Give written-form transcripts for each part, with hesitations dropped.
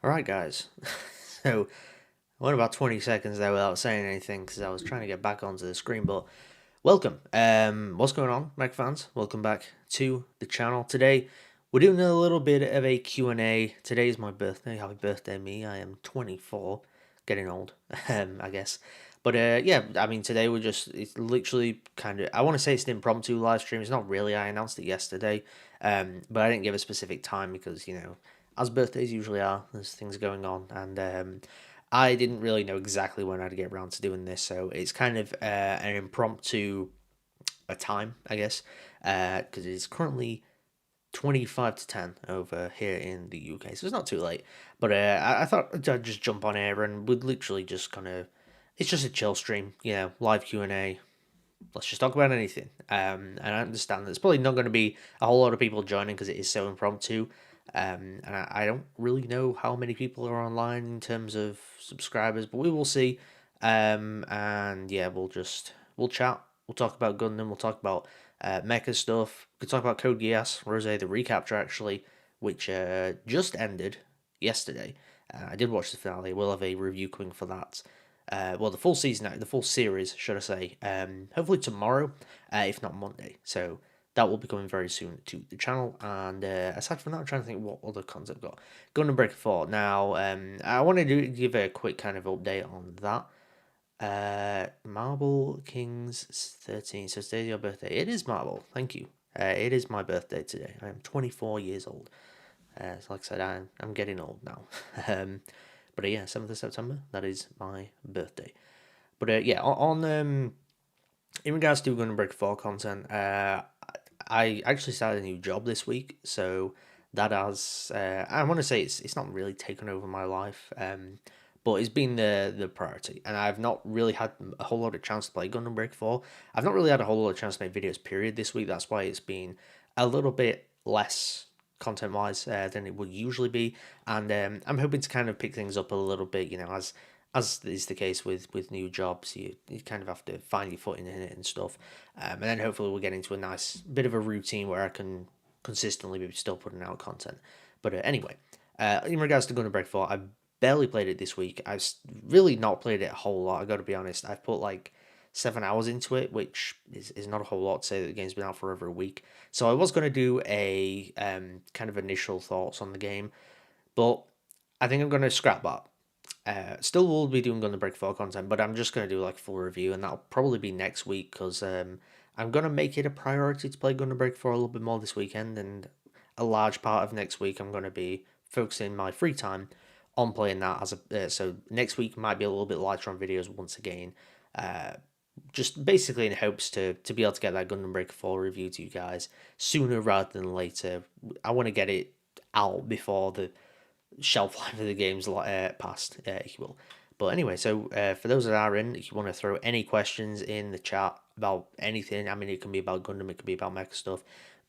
Alright, guys. So, I went about 20 seconds there without saying anything because I was trying to get back onto the screen, but welcome. What's going on, Mech fans? Welcome back to the channel. Today, we're doing a little bit of a Q&A. Today is my birthday. Happy birthday, me. I am 24. Getting old, I guess. But yeah, I mean, today it's literally kind of, I want to say it's an impromptu live stream. It's not really. I announced it yesterday, but I didn't give a specific time because, as birthdays usually are, there's things going on. And I didn't really know exactly when I'd get around to doing this. So it's kind of an impromptu time, I guess, because it's currently 25 to 10 over here in the UK, so it's not too late. But I thought I'd just jump on air and we'd literally just kind of, it's just a chill stream, live Q&A. Let's just talk about anything. And I understand that there's probably not going to be a whole lot of people joining because it is so impromptu. And I don't really know how many people are online in terms of subscribers, but we will see. And yeah, we'll chat. We'll talk about Gundam. We'll talk about Mecha stuff. We could talk about Code Geass, Rose, the recapture actually, which just ended yesterday. I did watch the finale. We'll have a review coming for that. Well, the full season, the full series, should I say? Hopefully tomorrow, if not Monday. So that will be coming very soon to the channel. And aside from that, I'm trying to think what other content I've got. Gundam Breaker 4. Now, I wanted to give a quick kind of update on that. Marble Kings 13. So today's your birthday. It is Marble. Thank you. It is my birthday today. I am 24 years old. So like I said, I'm getting old now. But yeah, 7th of September, that is my birthday. But yeah, in regards to Gundam Breaker 4 content, I actually started a new job this week, so that has, I want to say it's not really taken over my life, but it's been the priority, and I've not really had a whole lot of chance to play Gundam Breaker 4. I've not really had a whole lot of chance to make videos, period, this week. That's why it's been a little bit less content wise than it would usually be, and I'm hoping to kind of pick things up a little bit, as is the case with new jobs. You kind of have to find your footing in it and stuff, and then hopefully we'll get into a nice bit of a routine where I can consistently be still putting out content. But anyway, in regards to Gundam Break 4, I barely played it this week. I've really not played it a whole lot, I gotta be honest. I've put like 7 hours into it, which is not a whole lot to say that the game's been out for over a week. So I was going to do a kind of initial thoughts on the game, but I think I'm going to scrap that. Still will be doing Gundam Break 4 content, but I'm just going to do like a full review, and that'll probably be next week because I'm going to make it a priority to play Gundam Break 4 a little bit more this weekend, and a large part of next week I'm going to be focusing my free time on playing that as a so next week might be a little bit lighter on videos once again, just basically in hopes to be able to get that Gundam Breaker 4 review to you guys sooner rather than later. I want to get it out before the shelf life of the game's passed, if you will. But anyway, so for those that are in, if you want to throw any questions in the chat about anything, I mean, it can be about Gundam, it can be about mecha stuff,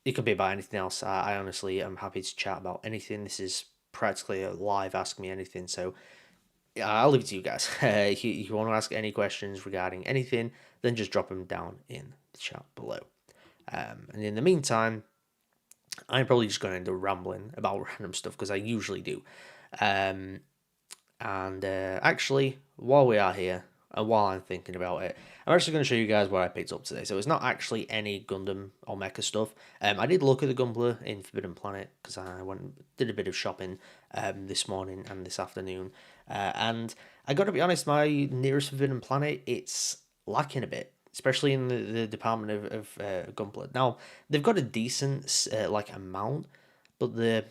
it could be about anything else. I honestly am happy to chat about anything. This is practically a live Ask Me Anything, so I'll leave it to you guys. If you want to ask any questions regarding anything, then just drop them down in the chat below. And in the meantime, I'm probably just going to end up rambling about random stuff because I usually do. Um, and actually, while we are here, and while I'm thinking about it, I'm actually going to show you guys what I picked up today. So it's not actually any Gundam or Mecha stuff. I did look at the Gunpla in Forbidden Planet because I did a bit of shopping this morning and this afternoon. And I got to be honest, my nearest Forbidden Planet, it's lacking a bit, especially in the department of Gunpla. Now, they've got a decent like amount, but the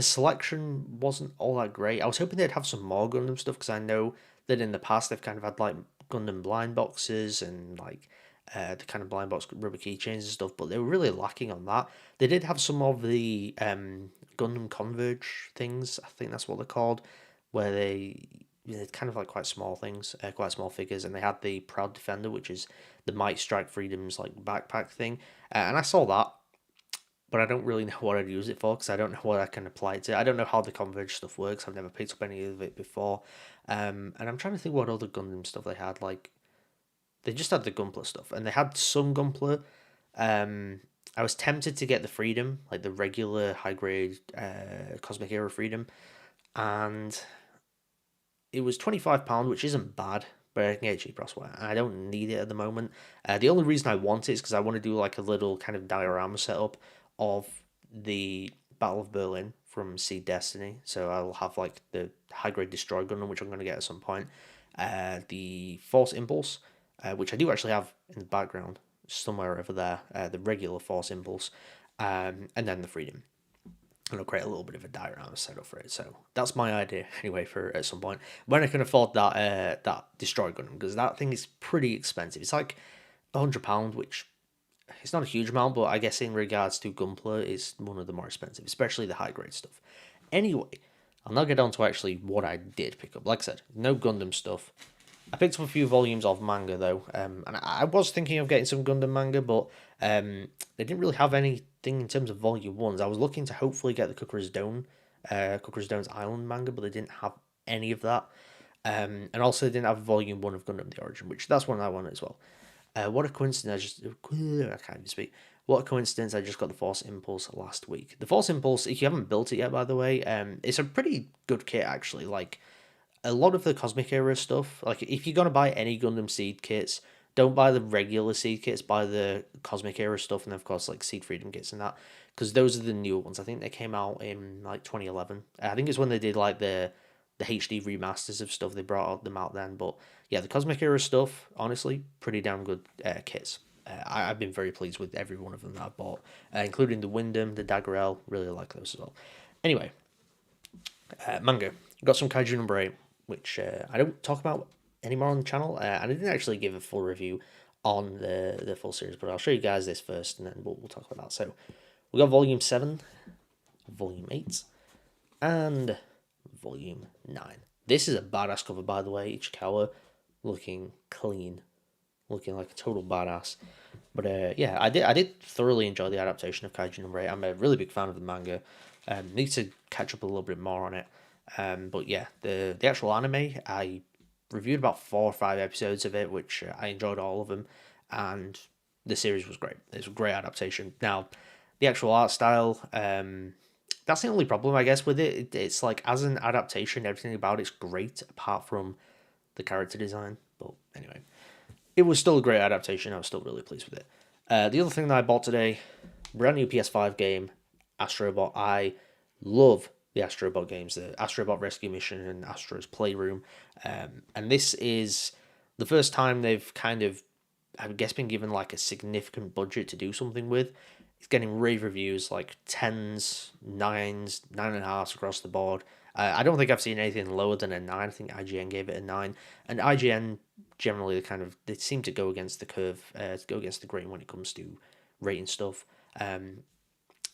selection wasn't all that great. I was hoping they'd have some more Gundam stuff because I know that in the past they've kind of had like Gundam blind boxes and like the kind of blind box rubber keychains and stuff, but they were really lacking on that. They did have some of the Gundam Converge things, I think that's what they're called, where they're kind of like quite small things, quite small figures, and they had the Proud Defender, which is the Might Strike Freedom's like backpack thing, and I saw that, but I don't really know what I'd use it for because I don't know what I can apply it to. I don't know how the Converge stuff works. I've never picked up any of it before, and I'm trying to think what other Gundam stuff they had. Like they just had the Gunpla stuff, and they had some Gunpla. I was tempted to get the Freedom, like the regular high grade Cosmic Era Freedom, and it was £25, which isn't bad, but I can get it cheaper elsewhere. I don't need it at the moment. The only reason I want it is because I want to do like a little kind of diorama setup of the Battle of Berlin from Seed Destiny. So I'll have like the high grade Destroy Gundam, which I'm going to get at some point. The Force Impulse, which I do actually have in the background somewhere over there. The regular Force Impulse, and then the Freedom. And I'll create a little bit of a diorama setup for it. So that's my idea anyway for at some point when I can afford that Destroy Gundam, because that thing is pretty expensive. It's like £100, which it's not a huge amount, but I guess in regards to Gunpla, it's one of the more expensive, especially the high grade stuff. Anyway, I'll now get on to actually what I did pick up. Like I said, no Gundam stuff. I picked up a few volumes of manga though, and I was thinking of getting some Gundam manga, but they didn't really have anything in terms of volume ones. I was looking to hopefully get the Cuckoo's Done's Island manga, but they didn't have any of that. And also they didn't have volume one of Gundam the Origin, which that's one I wanted as well. What a coincidence! I can't even speak. What a coincidence! I just got the Force Impulse last week. The Force Impulse, if you haven't built it yet, by the way, it's a pretty good kit actually. Like a lot of the Cosmic Era stuff, like if you're gonna buy any Gundam Seed kits, don't buy the regular Seed kits, buy the Cosmic Era stuff, and of course like Seed Freedom kits and that, because those are the newer ones. I think they came out in like 2011. I think it's when they did like the HD remasters of stuff. They brought them out then, but yeah, the Cosmic Era stuff, honestly, pretty damn good kits. I've been very pleased with every one of them that I've bought, including the Wyndham, the Daggerel. Really like those as well. Anyway, manga. Got some Kaiju number 8, which I don't talk about anymore on the channel, and I didn't actually give a full review on the full series, but I'll show you guys this first, and then we'll talk about that. So we got Volume 7, Volume 8, and Volume 9. This is a badass cover, by the way. Ichikawa looking clean, looking like a total badass. But yeah, I did thoroughly enjoy the adaptation of Kaiju number 8. I'm a really big fan of the manga. Need to catch up a little bit more on it. But yeah, the actual anime, I reviewed about 4 or 5 episodes of it, which I enjoyed all of them, and the series was great. It's a great adaptation. Now, the actual art style, that's the only problem, I guess, with it. It's like, as an adaptation, everything about it's great, apart from the character design. But anyway, it was still a great adaptation. I was still really pleased with it. The other thing that I bought today, brand new PS5 game, Astrobot. I love the Astrobot games, the Astrobot Rescue Mission and Astro's Playroom. And this is the first time they've kind of, I guess, been given like a significant budget to do something with. It's getting rave reviews, like 10s, 9s, 9.5s across the board. I don't think I've seen anything lower than a 9. I think IGN gave it a 9. And IGN generally they seem to go against the curve, to go against the grain when it comes to rating stuff.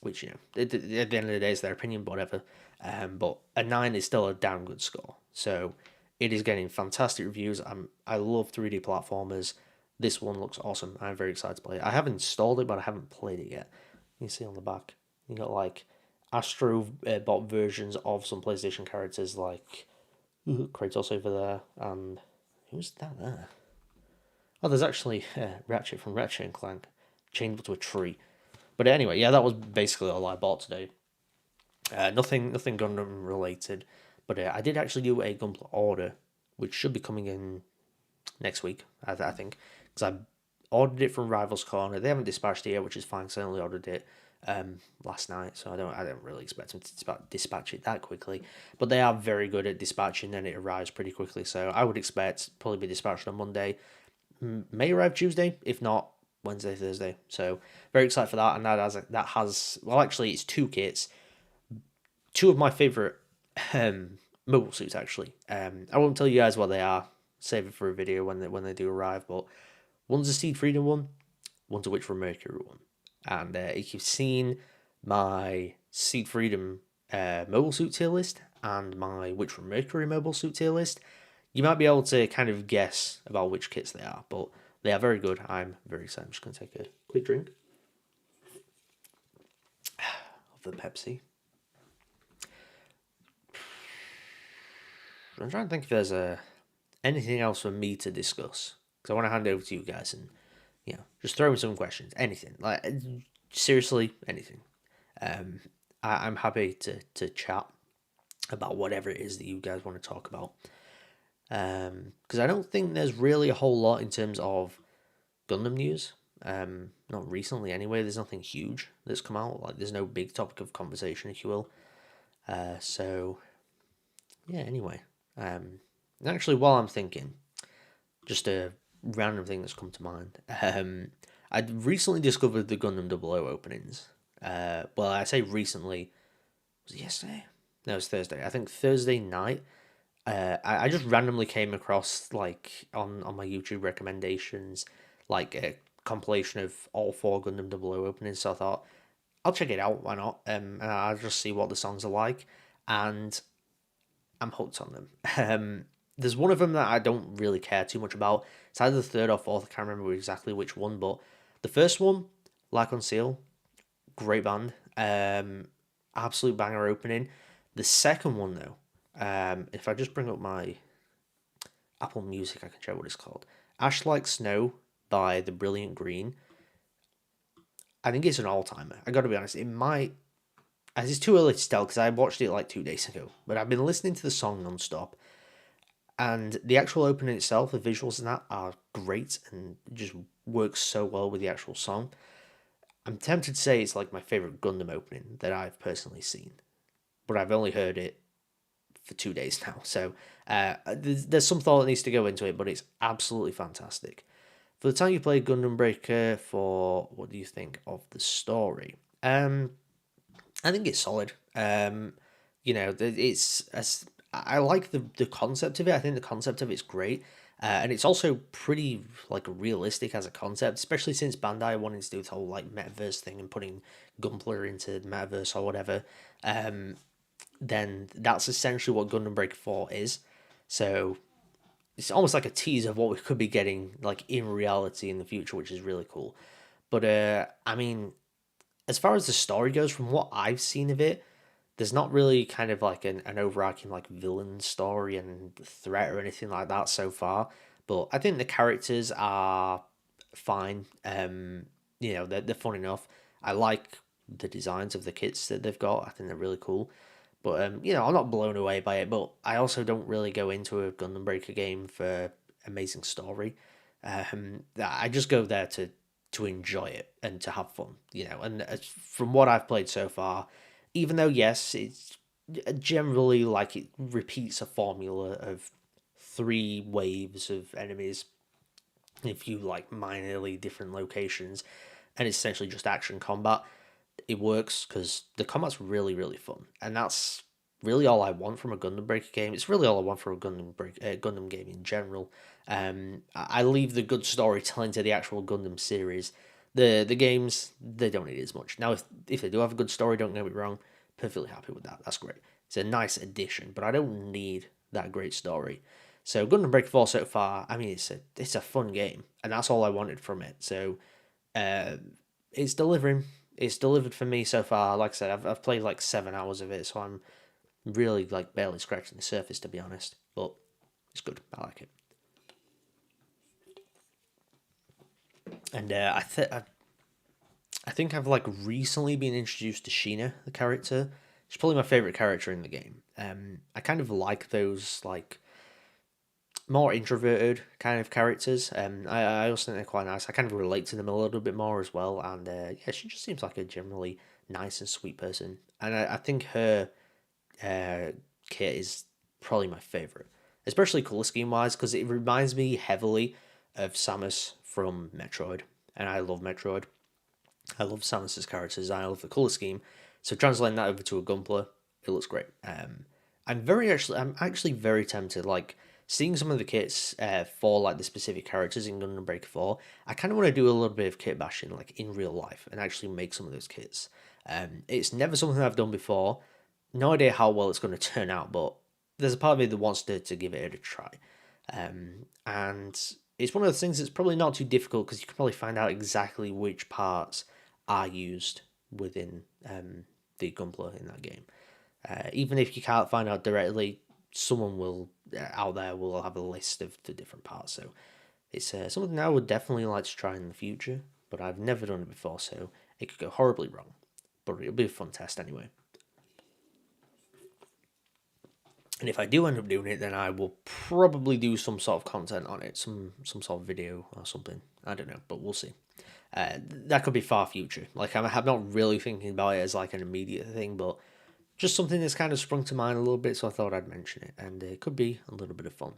Which, at the end of the day, is their opinion, whatever. But a 9 is still a damn good score. So it is getting fantastic reviews. I love 3D platformers. This one looks awesome. I'm very excited to play it. I haven't installed it, but I haven't played it yet. You can see on the back, you got like Astrobot versions of some PlayStation characters, like Kratos over there, and who's that there? Oh, there's actually Ratchet from Ratchet and Clank chained up to a tree. But anyway, yeah, that was basically all I bought today. Nothing Gundam related, but I did actually do a Gunpla order, which should be coming in next week, I think, because I ordered it from Rivals Corner. They haven't dispatched it yet, which is fine, because I only ordered it last night, so I don't really expect them to dispatch it that quickly. But they are very good at dispatching, and it arrives pretty quickly. So I would expect probably be dispatched on Monday, may arrive Tuesday, if not Wednesday, Thursday. So very excited for that, and that has well, actually, it's 2 kits, 2 of my favorite mobile suits actually. I won't tell you guys what they are. Save it for a video when they do arrive. But one's a Seed Freedom one, one's a Witch from Mercury one. And if you've seen my Seed Freedom mobile suit tier list and my Witch from Mercury mobile suit tier list, you might be able to kind of guess about which kits they are. But they are very good. I'm very excited. I'm just going to take a quick drink of the Pepsi. I'm trying to think if there's anything else for me to discuss, because I want to hand over to you guys and just throw in some questions. Anything, like seriously, anything. I'm happy to chat. about whatever it is that you guys want to talk about. Because I don't think there's really a whole lot in terms of Gundam news. Not recently anyway. There's nothing huge that's come out. Like there's no big topic of conversation, if you will. So yeah. Anyway, actually, while I'm thinking, just a random thing that's come to mind. I recently discovered the Gundam 00 openings. Well, I say recently. Was it yesterday? No, it was Thursday. I think Thursday night. I just randomly came across like on my YouTube recommendations, like a compilation of all four Gundam 00 openings. So I thought I'll check it out. Why not? And I'll just see what the songs are like, and I'm hooked on them. There's one of them that I don't really care too much about. It's either the third or fourth. I can't remember exactly which one, but the first one, Like on Seal, great band. Absolute banger opening. The second one though, if I just bring up my Apple Music, I can show what it's called. Ash Like Snow by The Brilliant Green. I think it's an all-timer. I gotta be honest, it might... As it's too early to tell because I watched it like 2 days ago, but I've been listening to the song non-stop, and the actual opening itself, the visuals in that are great and just works so well with the actual song. I'm tempted to say it's like my favourite Gundam opening that I've personally seen, but I've only heard it for 2 days now, so there's some thought that needs to go into it, but it's absolutely fantastic. For the time you played Gundam Breaker 4, what do you think of the story? I think it's solid. I like the concept of it. I think the concept of it's great. And it's also pretty like realistic as a concept, especially since Bandai wanted to do this whole like metaverse thing and putting Gunpla into the metaverse or whatever. Then that's essentially what Gundam Breaker 4 is. So it's almost like a tease of what we could be getting like in reality in the future, which is really cool. But I mean, as far as the story goes, from what I've seen of it, there's not really kind of like an overarching like villain story and threat or anything like that so far. But I think the characters are fine. They're fun enough. I like the designs of the kits that they've got. I think they're really cool. But I'm not blown away by it. But I also don't really go into a Gundam Breaker game for amazing story. I just go there to enjoy it and to have fun, And from what I've played so far, even though yes, it's generally like it repeats a formula of 3 waves of enemies in a few like minorly different locations, and it's essentially just action combat. It works because the combat's really really fun, and that's really all I want from a Gundam Breaker game. It's really all I want from a Gundam game in general. I leave the good storytelling to the actual Gundam series. The games, they don't need as much. Now, if they do have a good story, don't get me wrong, perfectly happy with that. That's great. It's a nice addition, but I don't need that great story. So Gundam Breaker 4 so far, I mean, it's a fun game, and that's all I wanted from it. So uh, it's delivering. It's delivered for me so far. Like I said, I've played like 7 hours of it, so I'm really like barely scratching the surface, to be honest. But it's good. I like it. And I think I've like recently been introduced to Sheena, the character. She's probably my favorite character in the game. I kind of like those like more introverted kind of characters. I also think they're quite nice. I kind of relate to them a little bit more as well. And yeah, she just seems like a generally nice and sweet person. And I think her kit is probably my favorite, especially color scheme wise, because it reminds me heavily of Samus from Metroid, and I love Metroid. I love Samus's character design. I love the color scheme. So translating that over to a Gunpla, it looks great. I'm actually very tempted. Like seeing some of the kits for like the specific characters in Gundam Breaker 4. I kind of want to do a little bit of kit bashing, like in real life, and actually make some of those kits. It's never something I've done before. No idea how well it's going to turn out, but there's a part of me that wants to give it a try. And it's one of those things that's probably not too difficult because you can probably find out exactly which parts are used within the Gunpla in that game. Even if you can't find out directly, someone will out there will have a list of the different parts. So it's something I would definitely like to try in the future, but I've never done it before, so it could go horribly wrong. But it'll be a fun test anyway. And if I do end up doing it, then I will probably do some sort of content on it, some sort of video or something. I don't know, but we'll see. That could be far future. Like I'm not really thinking about it as like an immediate thing, but just something that's kind of sprung to mind a little bit. So I thought I'd mention it, and it could be a little bit of fun.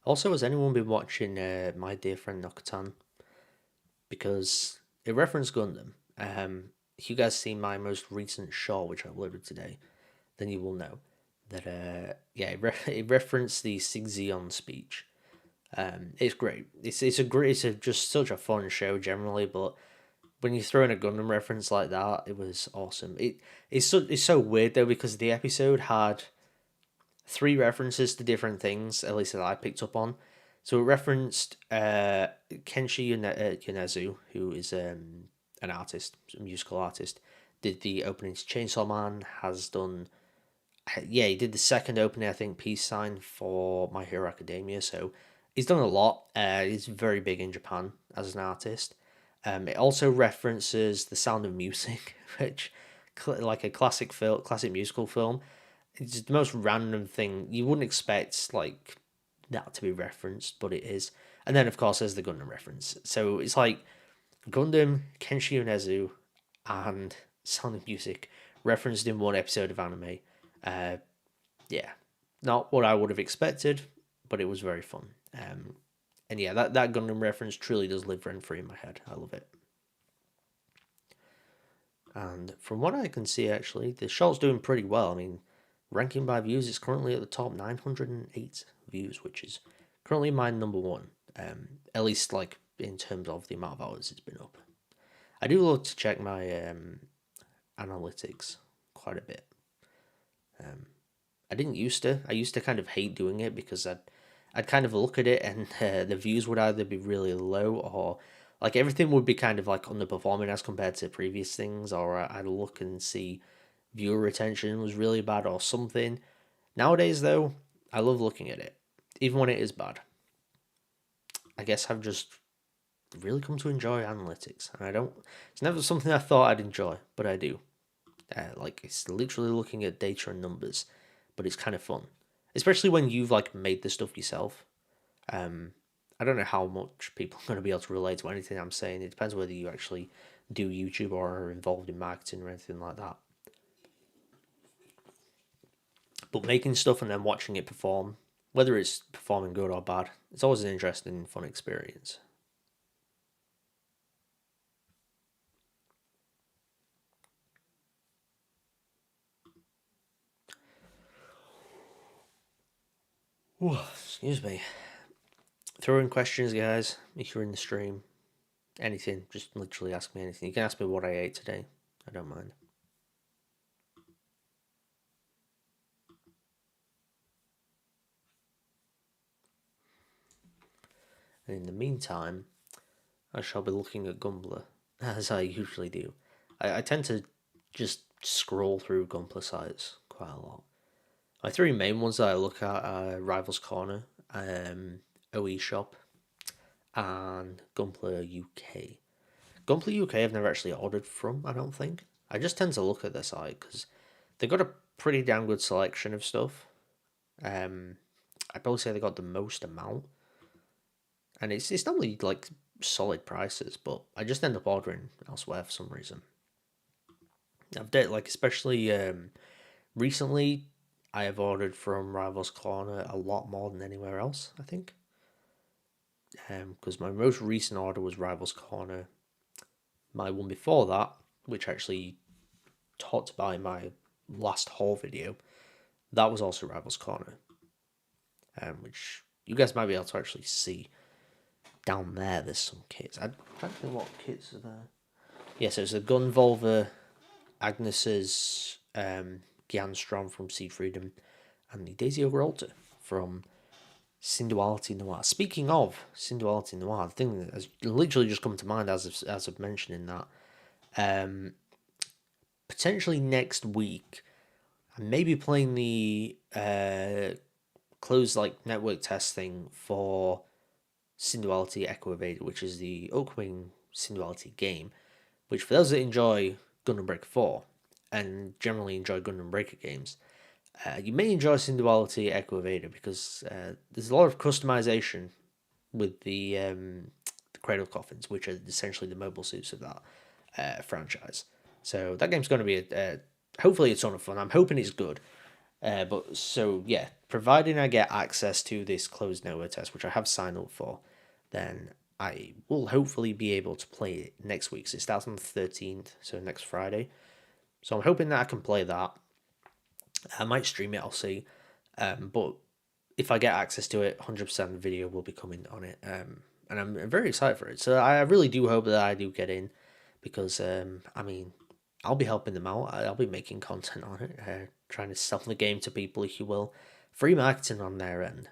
Also, has anyone been watching My Dear Friend Nokatan? Because it referenced Gundam. If you guys see my most recent short, which I uploaded today, then you will know that it referenced the Sigzeon speech. It's great. It's just such a fun show generally, but when you throw in a Gundam reference like that, it was awesome. It's so weird though because the episode had three references to different things, at least that I picked up on. So it referenced Kenshi Yonezu, who is an artist, a musical artist, did the opening to Chainsaw Man, has done, yeah, he did the second opening, I think, Peace Sign for My Hero Academia, so he's done a lot. He's very big in Japan as an artist. It also references The Sound of Music, which, like a classic musical film, it's the most random thing. You wouldn't expect like that to be referenced, but it is. And then of course there's the Gundam reference. So it's like Gundam, Kenshi Yonezu, and Sound of Music referenced in one episode of anime. Uh, yeah, not what I would have expected, but it was very fun. And yeah, that Gundam reference truly does live rent free in my head. I love it. And from what I can see, actually, the show's doing pretty well. I mean, ranking by views, it's currently at the top 908 views, which is currently my number one. At least like in terms of the amount of hours it's been up. I do love to check my analytics quite a bit. I didn't used to. I used to kind of hate doing it because I'd kind of look at it and the views would either be really low or like everything would be kind of like underperforming as compared to previous things, or I'd look and see viewer retention was really bad or something. Nowadays, though, I love looking at it, even when it is bad. I guess I've just really come to enjoy analytics, and I don't. It's never something I thought I'd enjoy, but I do. Like it's literally looking at data and numbers, but it's kind of fun, especially when you've like made the stuff yourself. I don't know how much people are going to be able to relate to anything I'm saying. It depends whether you actually do YouTube or are involved in marketing or anything like that. But making stuff and then watching it perform, whether it's performing good or bad, it's always an interesting, fun experience. Ooh, excuse me. Throw in questions, guys, if you're in the stream. Anything, just literally ask me anything. You can ask me what I ate today. I don't mind. And in the meantime, I shall be looking at Gumbler, as I usually do. I tend to just scroll through Gunpla sites quite a lot. My three main ones that I look at are Rivals Corner, OE Shop, and Gunpla UK. Gunpla UK I've never actually ordered from, I don't think. I just tend to look at their site because they've got a pretty damn good selection of stuff. I'd probably say they got the most amount. And it's normally like solid prices, but I just end up ordering elsewhere for some reason. I've done like especially recently I have ordered from Rivals Corner a lot more than anywhere else, I think. Because my most recent order was Rivals Corner. My one before that, which actually talked about in my last haul video, that was also Rivals Corner. Which you guys might be able to actually see. Down there's some kits. I don't know what kits are there. Yeah, so it's the Gunvolver, Agnes's Gyanstrom from Seed Freedom, and the Daisy Overalter from Synduality Noir. Speaking of Synduality Noir, the thing that has literally just come to mind as of mentioning that, potentially next week, I may be playing the closed like network test thing for Sinduality Echo Evader, which is the upcoming Sinduality game. Which, for those that enjoy Gundam Breaker 4 and generally enjoy Gundam Breaker games, you may enjoy Sinduality Echo Evader because there's a lot of customization with the Cradle Coffins, which are essentially the mobile suits of that franchise. So that game's going to be hopefully a ton of fun. I'm hoping it's good. But so yeah, providing I get access to this closed network test, which I have signed up for, then I will hopefully be able to play it next week. So it starts on the 13th, so next Friday. So I'm hoping that I can play that. I might stream it, I'll see. But if I get access to it, 100% video will be coming on it. And I'm very excited for it. So I really do hope that I do get in because, I mean, I'll be helping them out. I'll be making content on it, trying to sell the game to people, if you will. Free marketing on their end,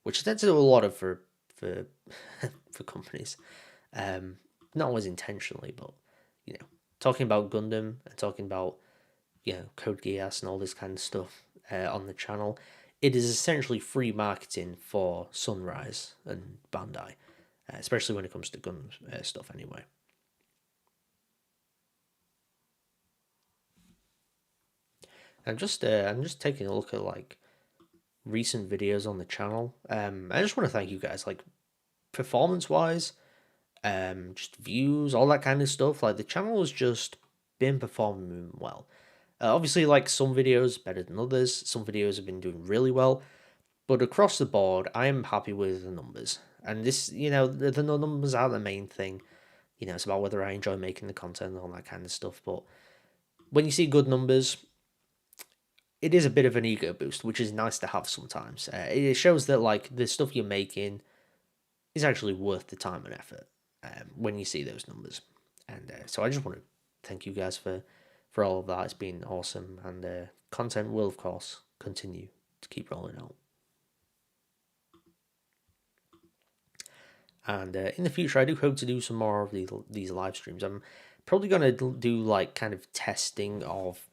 which I tend to do a lot of for for companies. Not always intentionally, but you know, talking about Gundam and talking about Code Geass and all this kind of stuff on the channel. It is essentially free marketing for Sunrise and Bandai, especially when it comes to Gundam stuff. Anyway. I'm just taking a look at like recent videos on the channel. I just want to thank you guys, like performance wise, just views, all that kind of stuff. Like the channel has just been performing well. Obviously, like some videos better than others. Some videos have been doing really well, but across the board, I am happy with the numbers. And this, the numbers are the main thing. It's about whether I enjoy making the content and all that kind of stuff. But when you see good numbers, it is a bit of an ego boost, which is nice to have sometimes. It shows that like the stuff you're making is actually worth the time and effort when you see those numbers. And so I just want to thank you guys for all of that. It's been awesome, and content will of course continue to keep rolling out. And in the future, I do hope to do some more of these live streams. I'm probably gonna do like kind of testing of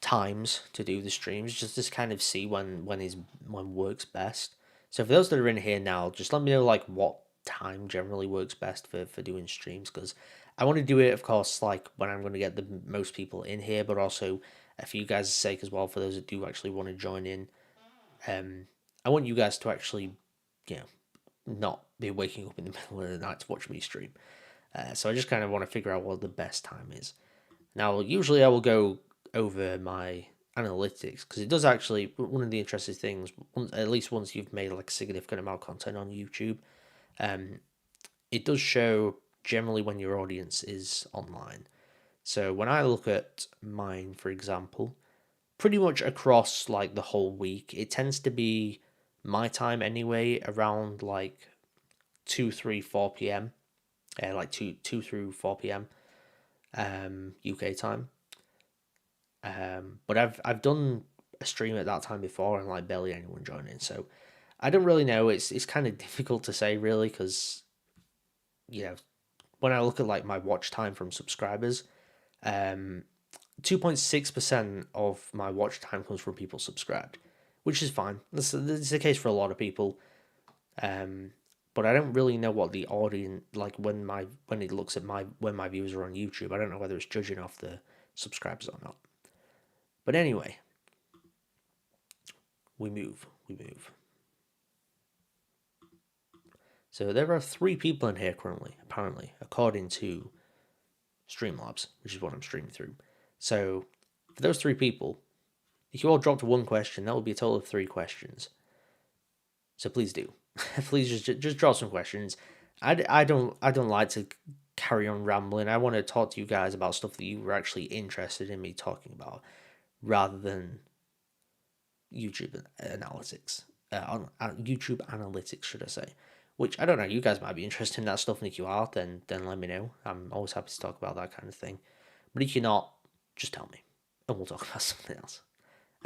times to do the streams, just to kind of see when works best. So for those that are in here now, just let me know like what time generally works best for doing streams, because I want to do it, of course, like when I'm going to get the most people in here, but also for you guys' sake as well, for those that do actually want to join in. I want you guys to actually, not be waking up in the middle of the night to watch me stream. So I just kind of want to figure out what the best time is. Now, usually I will go over my analytics, because it does actually, one of the interesting things, at least once you've made like a significant amount of content on YouTube, it does show generally when your audience is online. So when I look at mine, for example, pretty much across like the whole week, it tends to be my time anyway, around like 2, 3, 4 p.m. Like 2 through 4 p.m. UK time. But I've done a stream at that time before, and like barely anyone joining, so I don't really know. It's kind of difficult to say really, because when I look at like my watch time from subscribers, 2.6% of my watch time comes from people subscribed, which is fine. This is the case for a lot of people. But I don't really know what the audience, like when it looks at when my views are on YouTube. I don't know whether it's judging off the subscribers or not. But anyway, we move. So there are 3 people in here currently, apparently, according to Streamlabs, which is what I'm streaming through. So for those 3 people, if you all dropped 1 question, that would be a total of 3 questions. So please do. Please just drop some questions. I don't like to carry on rambling. I want to talk to you guys about stuff that you were actually interested in me talking about, rather than YouTube analytics. YouTube analytics, should I say? Which I don't know. You guys might be interested in that stuff, and if you are, then let me know. I'm always happy to talk about that kind of thing. But if you're not, just tell me, and we'll talk about something else.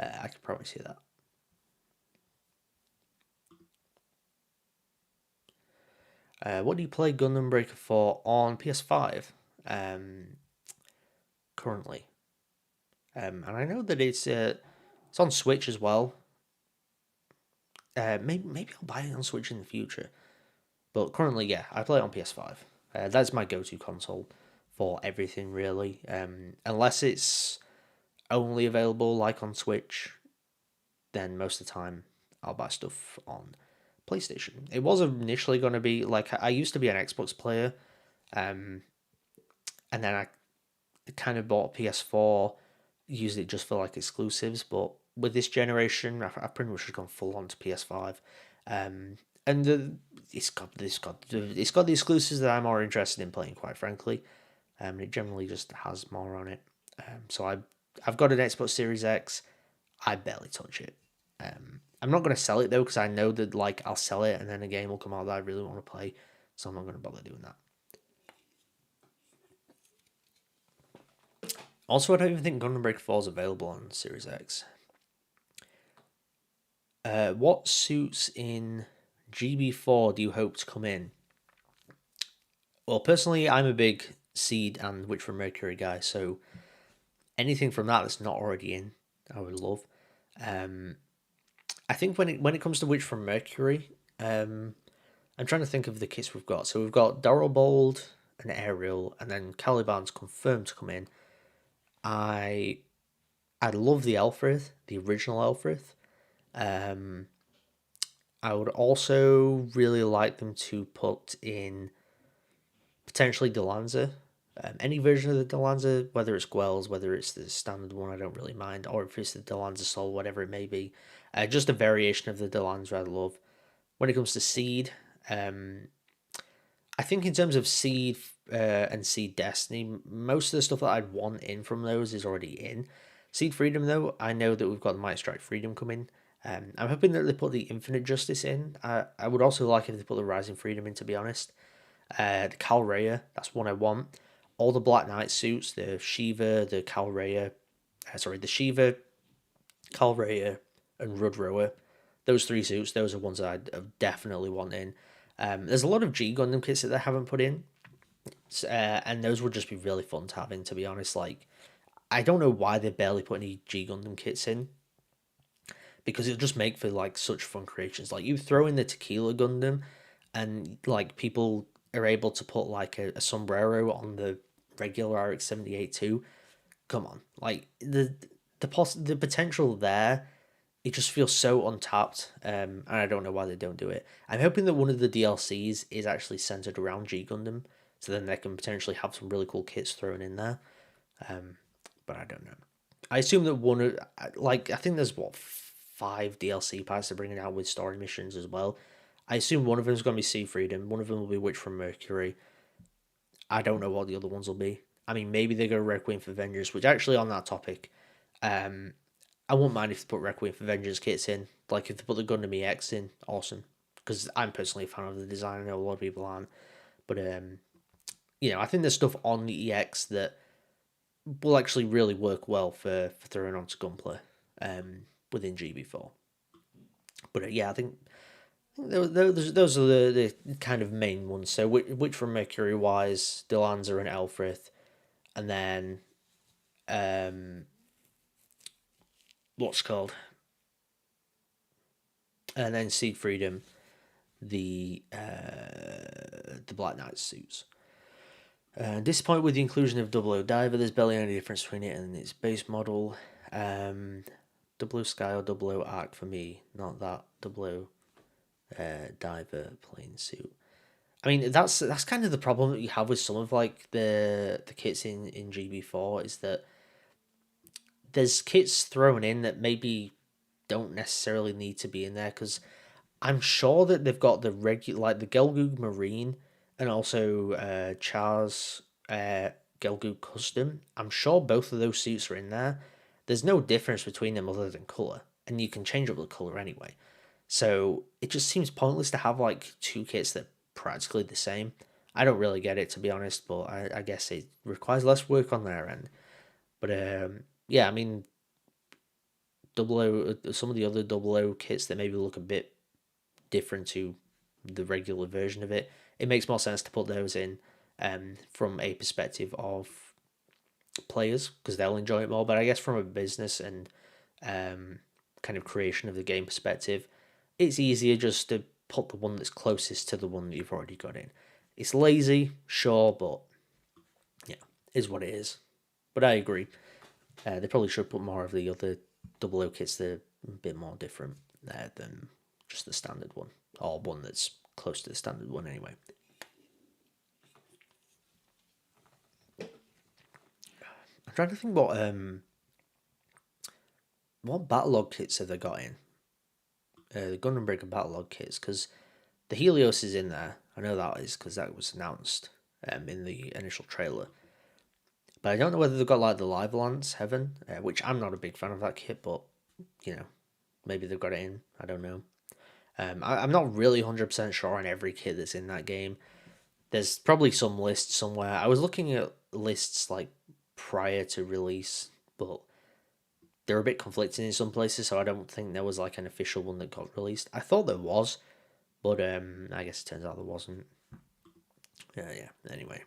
I can promise you that. What do you play Gundam Breaker for on PS5 currently? And I know that it's on Switch as well. maybe I'll buy it on Switch in the future. But currently, yeah, I play it on PS5. That's my go-to console for everything, really. Unless it's only available like on Switch, then most of the time I'll buy stuff on PlayStation. It was initially going to be like I used to be an Xbox player, and then I kind of bought a PS4, used it just for like exclusives. But with this generation, I've pretty much just gone full on to PS5, and it's got the exclusives that I'm more interested in playing, quite frankly. It generally just has more on it. So I've got an Xbox Series X. I barely touch it. I'm not going to sell it though, because I know that like I'll sell it and then a game will come out that I really want to play, so I'm not going to bother doing that. Also, I don't even think Gundam Breaker 4 is available on Series X. What suits in GB4 do you hope to come in? Well, personally, I'm a big Seed and Witch from Mercury guy, so anything from that's not already in, I would love. I think when it comes to Witch from Mercury, I'm trying to think of the kits we've got. So we've got Bold and Ariel, and then Caliban's confirmed to come in. I love the Elfrith, the original Elfrith. I would also really like them to put in potentially Delanza. Any version of the Delanza, whether it's Guel's, whether it's the standard one, I don't really mind, or if it's the Delanza Soul, whatever it may be. Just a variation of the Delanza I love. When it comes to Seed, I think in terms of Seed and Seed Destiny, most of the stuff that I'd want in from those is already in. Seed Freedom, though, I know that we've got the Might Strike Freedom coming. I'm hoping that they put the Infinite Justice in. I would also like if they put the Rising Freedom in, to be honest. The Calrea, that's one I want. All the Black Knight suits, the Shiva, the Calrea, the Shiva, Calrea, and Rudrower. Those three suits, those are ones that I definitely want in. There's a lot of G Gundam kits that they haven't put in, and those would just be really fun to have in, to be honest. Like, I don't know why they barely put any G Gundam kits in, because it'll just make for like such fun creations. Like, you throw in the Tequila Gundam, and like people are able to put like a sombrero on the regular RX-78 too. Come on, like the potential there, it just feels so untapped, and I don't know why they don't do it. I'm hoping that one of the DLCs is actually centered around G Gundam, so then they can potentially have some really cool kits thrown in there. But I don't know. I assume that one of, like, I think there's what, 5 DLC packs they're bringing out with story missions as well. I assume one of them is going to be Sea Freedom, one of them will be Witch from Mercury. I don't know what the other ones will be. I mean, maybe they go Requiem for Vengeance, which actually on that topic, I wouldn't mind if they put Requiem for Vengeance kits in. Like, if they put the Gundam EX in, awesome. Because I'm personally a fan of the design, I know a lot of people aren't. But, I think there's stuff on the EX that will actually really work well for throwing onto Gunpla within GB4. But, I think those are the kind of main ones. So, which from Mercury wise, Delanza and Elfrith. And then, what's called? And then Seed Freedom, the Black Knight suits. Disappointed with the inclusion of Double O Diver. There's barely any difference between it and its base model. Double O Sky or Double O Arc for me, not that Double O Diver plain suit. I mean, that's kind of the problem that you have with some of like the kits in GB4, is that there's kits thrown in that maybe don't necessarily need to be in there, because I'm sure that they've got the regular, like the Gelgoog Marine and also Char's Gelgoog Custom. I'm sure both of those suits are in there. There's no difference between them other than colour, and you can change up the colour anyway. So it just seems pointless to have like 2 kits that are practically the same. I don't really get it, to be honest, but I guess it requires less work on their end. But I mean, some of the other Double O kits that maybe look a bit different to the regular version of it, it makes more sense to put those in from a perspective of players, because they'll enjoy it more. But I guess from a business and kind of creation of the game perspective, it's easier just to put the one that's closest to the one that you've already got in. It's lazy, sure, but yeah, is what it is. But I agree. They probably should put more of the other 00 kits that are a bit more different than just the standard one, or one that's close to the standard one anyway. I'm trying to think what battlelog kits have they got in? The Gundam Breaker battlelog kits, because the Helios is in there. I know that is because that was announced in the initial trailer. But I don't know whether they've got like the Live Lance Heaven, which I'm not a big fan of that kit, but you know, maybe they've got it in. I don't know. I'm not really 100% sure on every kit that's in that game. There's probably some list somewhere. I was looking at lists like prior to release, but they're a bit conflicting in some places, so I don't think there was like an official one that got released. I thought there was, but I guess it turns out there wasn't. Yeah. Anyway,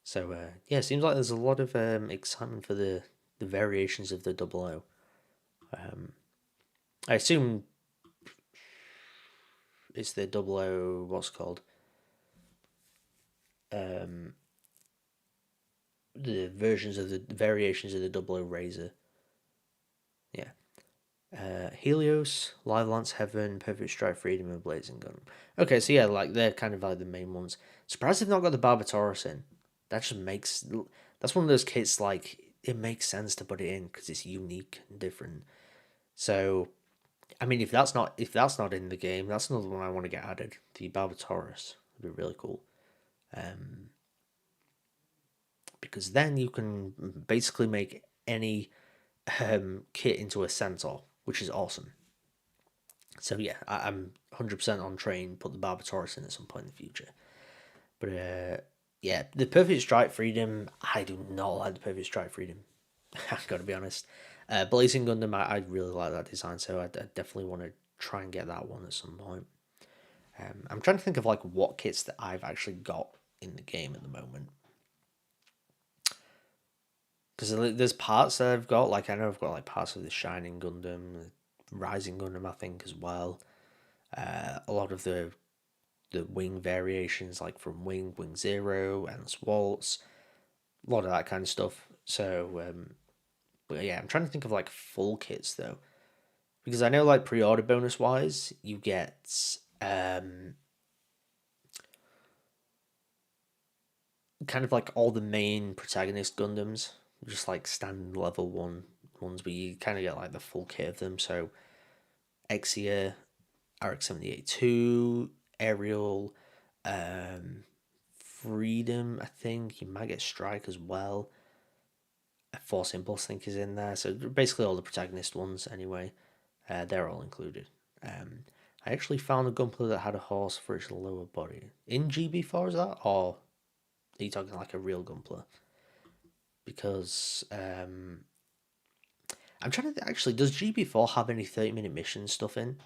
so yeah, it seems like there's a lot of excitement for the variations of the 00. I assume it's the 00. What's it called? The versions of the variations of the 00 Razor. Yeah. Helios, Live Lance Heaven, Perfect Strike Freedom, and Blazing Gun. Okay, so yeah, like they're kind of like the main ones. Surprised they've not got the Barbatorus in. That just makes that's one of those kits like it makes sense to put it in because it's unique and different. So, I mean, if that's not in the game, that's another one I want to get added. The Barbatorus would be really cool. Because then you can basically make any kit into a centaur, which is awesome. So yeah, I'm 100% on train. Put the Barbatorus in at some point in the future. But yeah, the Perfect Strike Freedom, I do not like the Perfect Strike Freedom. I've got to be honest. Blazing Gundam, I really like that design, so I definitely want to try and get that one at some point. I'm trying to think of like what kits that I've actually got in the game at the moment. Because there's parts that I've got, like I know I've got like parts of the Shining Gundam, the Rising Gundam, I think as well. A lot of the wing variations, like from Wing Zero, and Waltz, a lot of that kind of stuff. So, but yeah, I'm trying to think of like full kits though, because I know like pre-order bonus wise, you get kind of like all the main protagonist Gundams, just like standard level ones, where you kind of get like the full kit of them. So Exia, RX-78-2, Ariel, Freedom, I think. You might get Strike as well. Force Impulse, I think, is in there. So basically all the protagonist ones, anyway. They're all included. I actually found a Gunpla that had a horse for its lower body. In GB4, is that? Or are you talking like a real Gunpla? Because I'm trying to actually, does GB4 have any 30-minute mission stuff in?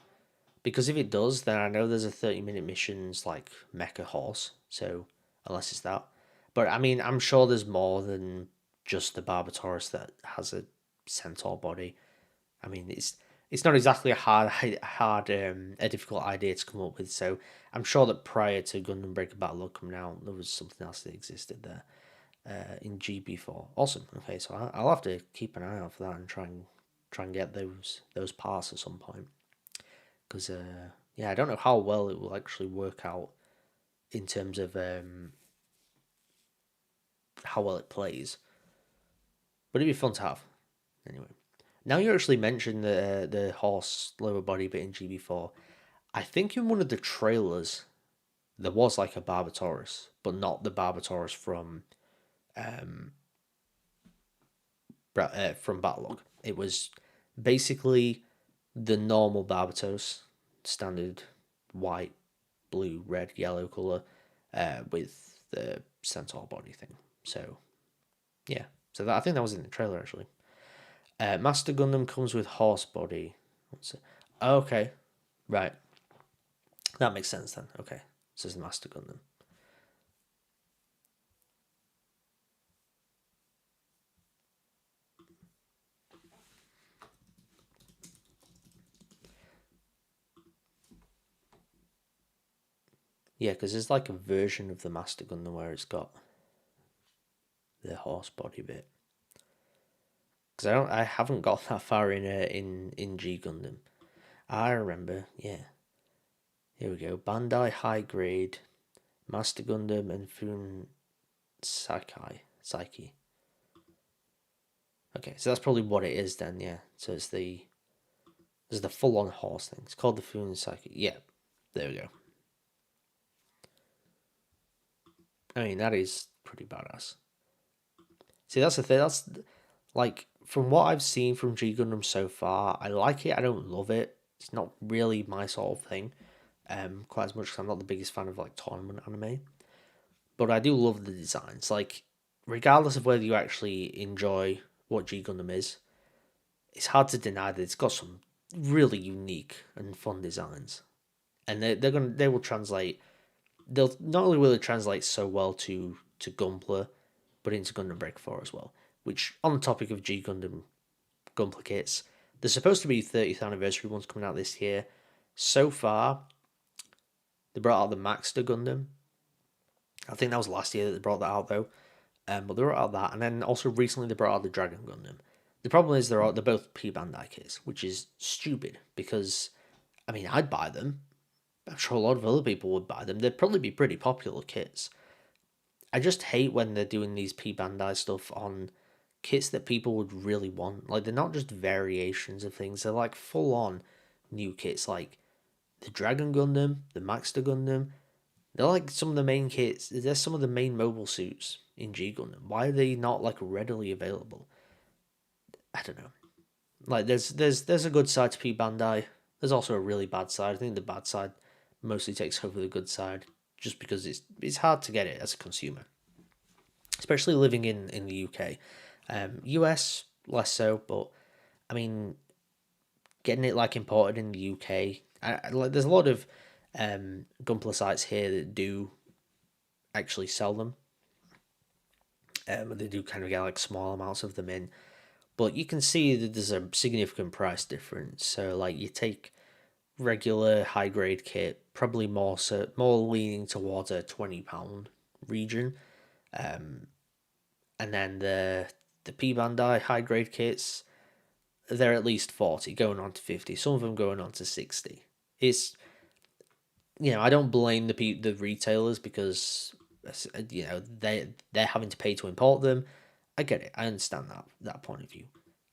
Because if it does, then I know there's a 30-minute missions like Mecha Horse, so unless it's that. But I mean, I'm sure there's more than just the Barbatorus that has a centaur body. I mean, it's not exactly a difficult idea to come up with. So I'm sure that prior to Gundam Breaker Battle coming out, there was something else that existed there in GB4. Awesome. Okay, so I'll have to keep an eye out for that and try and get those parts at some point. Because yeah, I don't know how well it will actually work out in terms of how well it plays, but it'd be fun to have anyway. Now you actually mentioned the horse lower body bit in GB4. I think in one of the trailers there was like a Barbatorus, but not the Barbatorus from Battlelog. It was basically the normal Barbatos, standard white, blue, red, yellow color, with the centaur body thing. So, yeah. So I think that was in the trailer actually. Master Gundam comes with horse body. Okay, right. That makes sense then. Okay, so it's the Master Gundam. Yeah, because there's like a version of the Master Gundam where it's got the horse body bit. Because I haven't got that far in G Gundam. I remember, yeah. Here we go. Bandai High Grade, Master Gundam, and Fun Psyche. Okay, so that's probably what it is then, yeah. So there's the full on horse thing. It's called the Fun Psyche. Yeah, there we go. I mean, that is pretty badass. See, that's the thing. That's like from what I've seen from G Gundam so far. I like it. I don't love it. It's not really my sort of thing. Quite as much because I'm not the biggest fan of like tournament anime. But I do love the designs. Like, regardless of whether you actually enjoy what G Gundam is, it's hard to deny that it's got some really unique and fun designs. And they will translate. They'll not only will it translate so well to Gunpla, but into Gundam Break 4 as well. Which, on the topic of G Gundam Gunpla kits, there's supposed to be 30th anniversary ones coming out this year. So far, they brought out the Maxter Gundam. I think that was last year that they brought that out though. But they brought out that, and then also recently they brought out the Dragon Gundam. The problem is they're both P Bandai kits, which is stupid because, I mean, I'd buy them. I'm sure a lot of other people would buy them. They'd probably be pretty popular kits. I just hate when they're doing these P Bandai stuff on kits that people would really want. Like, they're not just variations of things, they're like full on new kits, like the Dragon Gundam, the Maxter Gundam. They're like some of the main kits, they're some of the main mobile suits in G Gundam. Why are they not like readily available? I don't know. Like, there's a good side to P Bandai. There's also a really bad side. I think the bad side mostly takes over the good side, just because it's hard to get it as a consumer, especially living in the UK. US less so, but I mean, getting it like imported in the UK. Like, there's a lot of Gunpla sites here that do actually sell them. They do kind of get like small amounts of them in, but you can see that there's a significant price difference. So like, you take regular high grade kit, probably more leaning towards a £20 region, and then the P Bandai high grade kits, they're at least 40, going on to 50. Some of them going on to 60. It's, I don't blame the retailers because they're having to pay to import them. I get it. I understand that point of view.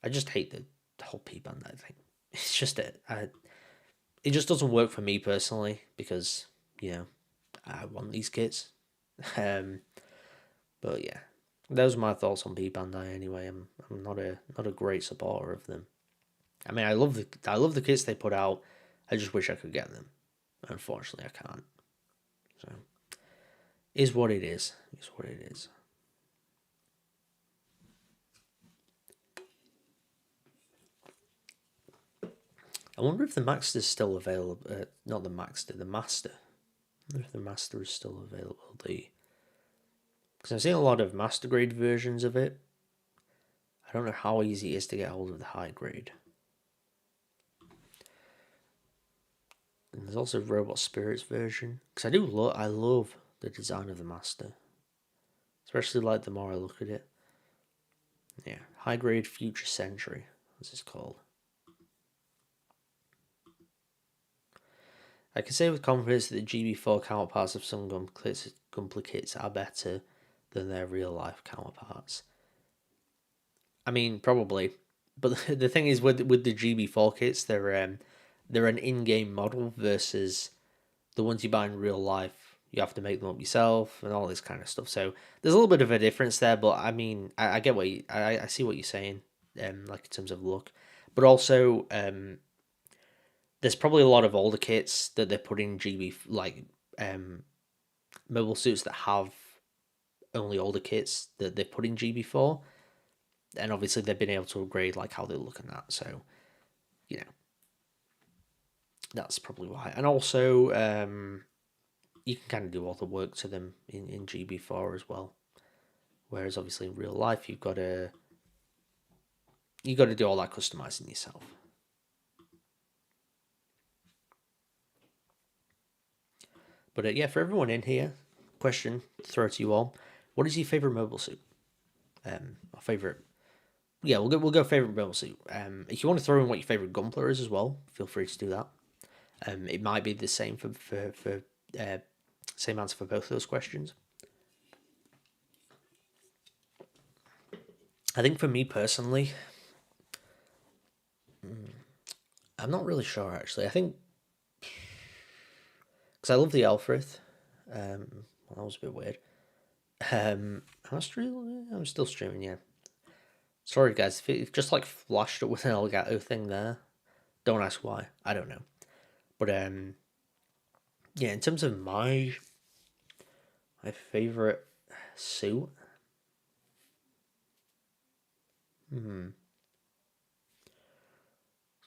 I just hate the whole P Bandai thing. It's just it just doesn't work for me personally because I want these kits. But yeah, those are my thoughts on P Bandai. Anyway, I'm not a great supporter of them. I mean, I love the kits they put out. I just wish I could get them. Unfortunately, I can't. So, is what it is. Is what it is. I wonder if the Maxter's still available. Not the Maxter, the Master. I wonder if the Master is still available. Because I've seen a lot of Master grade versions of it. I don't know how easy it is to get hold of the high grade. And there's also Robot Spirits version. Because I love the design of the Master. Especially like the more I look at it. Yeah, high grade Future Century. What's this called? I can say with confidence that the GB4 counterparts of some Gunpla kits are better than their real life counterparts. I mean, probably, but the thing is with the GB4 kits, they're an in-game model versus the ones you buy in real life. You have to make them up yourself and all this kind of stuff. So there's a little bit of a difference there, but I mean, I get I see what you're saying, like in terms of look, but also there's probably a lot of older kits that they put in GB, like mobile suits that have only older kits that they put in GB4, and obviously they've been able to upgrade like how they look and that. So, that's probably why. And also, you can kind of do all the work to them in GB4 as well. Whereas obviously in real life, you've got to do all that customizing yourself. But yeah, for everyone in here, question throw to you all: what is your favorite mobile suit? Our favorite. Yeah, we'll go favorite mobile suit. If you want to throw in what your favorite gunpla is as well, feel free to do that. It might be the same for same answer for both of those questions. I think for me personally, I'm not really sure actually. I think because I love the Alfred. Well, that was a bit weird. I'm still streaming. Yeah. Sorry guys, if it just like flashed up with an Elgato thing there. Don't ask why. I don't know. But yeah. In terms of my favorite suit, it's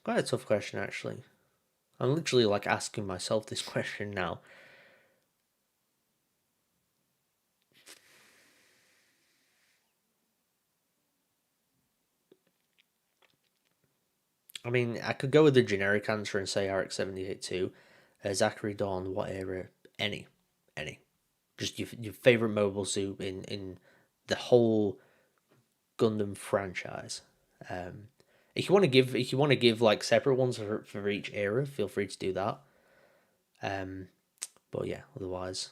quite a tough question actually. I'm literally like asking myself this question now. I mean, I could go with the generic answer and say RX-78 too. Zachary Dawn, what era? Any. Just your favorite mobile suit in the whole Gundam franchise. Um, if you want to give like separate ones for each era, feel free to do that. But yeah, otherwise,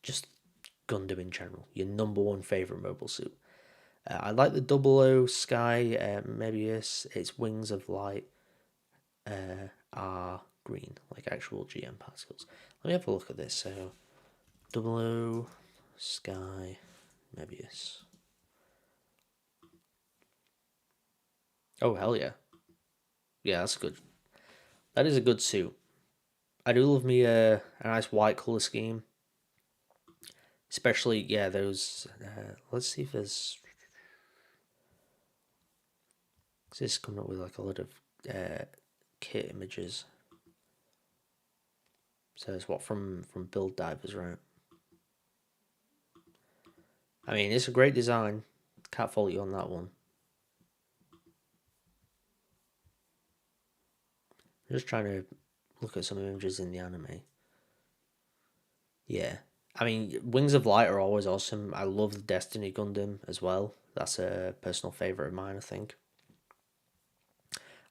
just Gundam in general. Your number one favorite mobile suit. I like the Double O Sky Mebius. Its wings of light are green, like actual GM particles. Let me have a look at this. So, Double O Sky Mebius. Oh hell yeah, yeah, that's good. That is a good suit. I do love me a nice white color scheme, especially yeah those. Let's see if there's. This is coming up with like a lot of kit images. So it's what from Build Divers, right? I mean, it's a great design. Can't fault you on that one. I'm just trying to look at some images in the anime. Yeah. I mean, Wings of Light are always awesome. I love the Destiny Gundam as well. That's a personal favourite of mine, I think.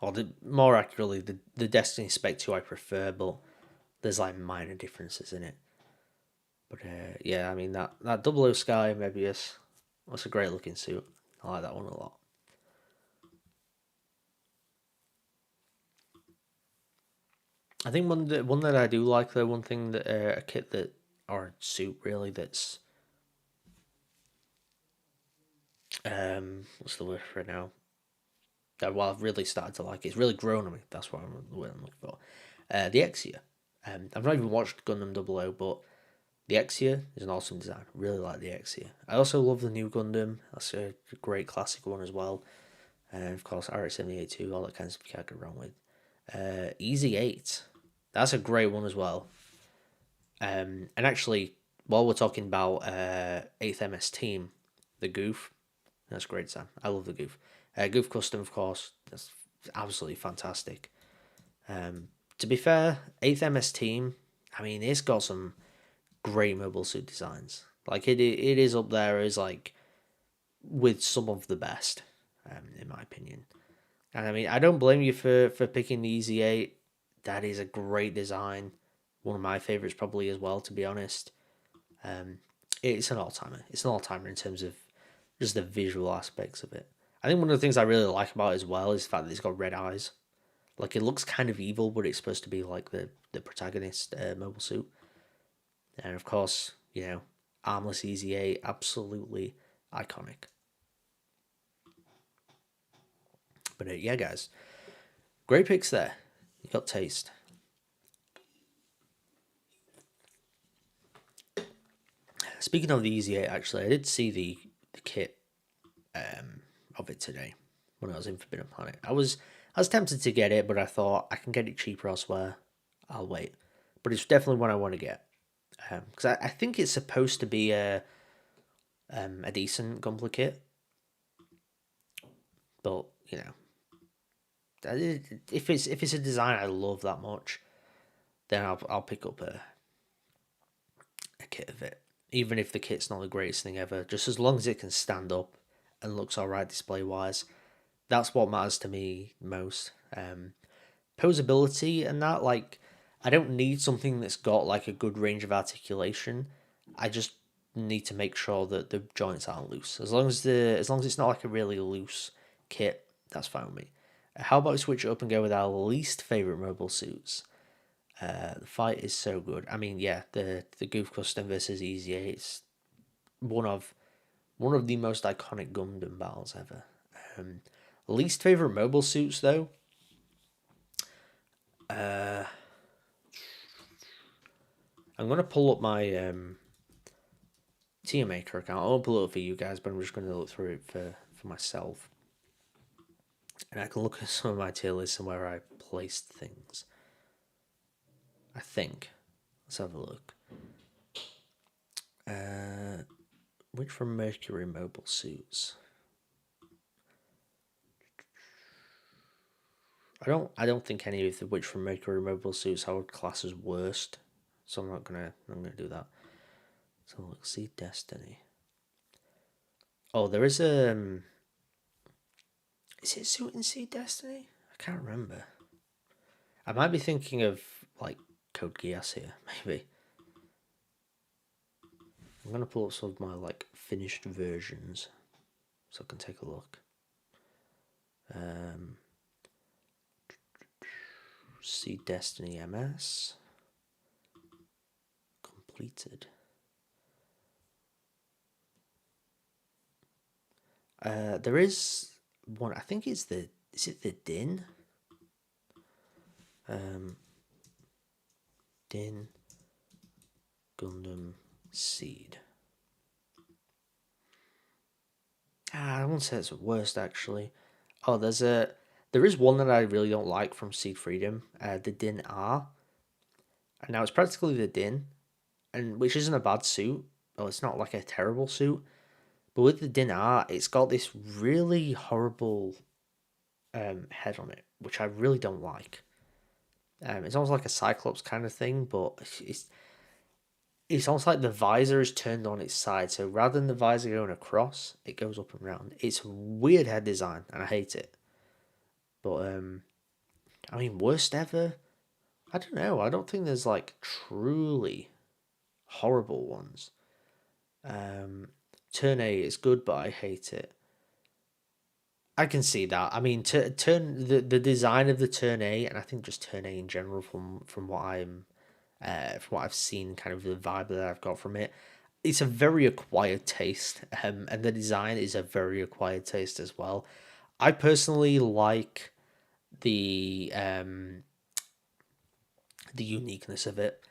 Or more accurately, the Destiny Spec 2 I prefer, but there's like minor differences in it. But yeah, I mean, that Double O Sky Mebius, that's a great looking suit. I like that one a lot. I think one that I do like though, one thing that a kit that or suit really that's what's the word for it now? That well I've really started to like it. It's really grown on me. That's what the word I'm looking for. The Exia. I've not even watched Gundam Double O, but the Exia is an awesome design. Really like the Exia. I also love the new Gundam. That's a great classic one as well. And of course RX-78 too. All that kind of stuff you can't go wrong with. Easy 8. That's a great one as well. And actually, while we're talking about 8th MS Team, the Goof, that's great, Sam. I love the Goof. Goof Custom, of course, that's absolutely fantastic. To be fair, 8th MS Team, I mean, it's got some great mobile suit designs. Like, it is up there as, like, with some of the best, in my opinion. And I mean, I don't blame you for picking the Easy 8. That is a great design. One of my favorites, probably as well, to be honest. It's an all timer. It's an all timer in terms of just the visual aspects of it. I think one of the things I really like about it as well is the fact that it's got red eyes. Like it looks kind of evil, but it's supposed to be like the protagonist mobile suit. And of course, armless Easy 8, absolutely iconic. But yeah, guys, great picks there. You got taste. Speaking of the Easy 8, actually, I did see the kit of it today when I was in Forbidden Planet. I was tempted to get it, but I thought I can get it cheaper elsewhere. I'll wait. But it's definitely one I want to get because I think it's supposed to be a decent Gunpla kit, but if it's a design I love that much, then I'll pick up a kit of it. Even if the kit's not the greatest thing ever, just as long as it can stand up and looks alright display-wise, that's what matters to me most. Posability and that, like, I don't need something that's got like a good range of articulation. I just need to make sure that the joints aren't loose. As long as it's not like a really loose kit, that's fine with me. How about we switch it up and go with our least favorite mobile suits? The fight is so good. I mean, yeah, the Goof Custom versus Easy 8, it's one of the most iconic Gundam battles ever. Least favorite mobile suits though. I'm gonna pull up my tier maker account. I won't pull it up for you guys, but I'm just gonna look through it for myself, and I can look at some of my tier lists and where I placed things. I think. Let's have a look. Which from Mercury mobile suits? I don't think any of the which from Mercury mobile suits I would class as worst. So I'm gonna do that. So let's see Destiny. Oh, there is is it suit in Sea Destiny? I can't remember. I might be thinking of like Code Geass here, maybe. I'm gonna pull up some of my like finished versions so I can take a look. See Destiny MS completed. There is one. I think it's the. Is it the Din? Din Gundam Seed. I won't say it's the worst actually. Oh, there is one that I really don't like from Seed Freedom. The Din R. And now it's practically the Din, and which isn't a bad suit. Well, it's not like a terrible suit. But with the Din R, it's got this really horrible head on it, which I really don't like. It's almost like a Cyclops kind of thing, but it's almost like the visor is turned on its side. So rather than the visor going across, it goes up and round. It's a weird head design, and I hate it. But I mean, worst ever? I don't know. I don't think there's like truly horrible ones. Turn A is good, but I hate it. I can see that. I mean, turn the design of the Turn A, and I think just Turn A in general, from what I've seen, kind of the vibe that I've got from it, it's a very acquired taste, and the design is a very acquired taste as well. I personally like the uniqueness of it,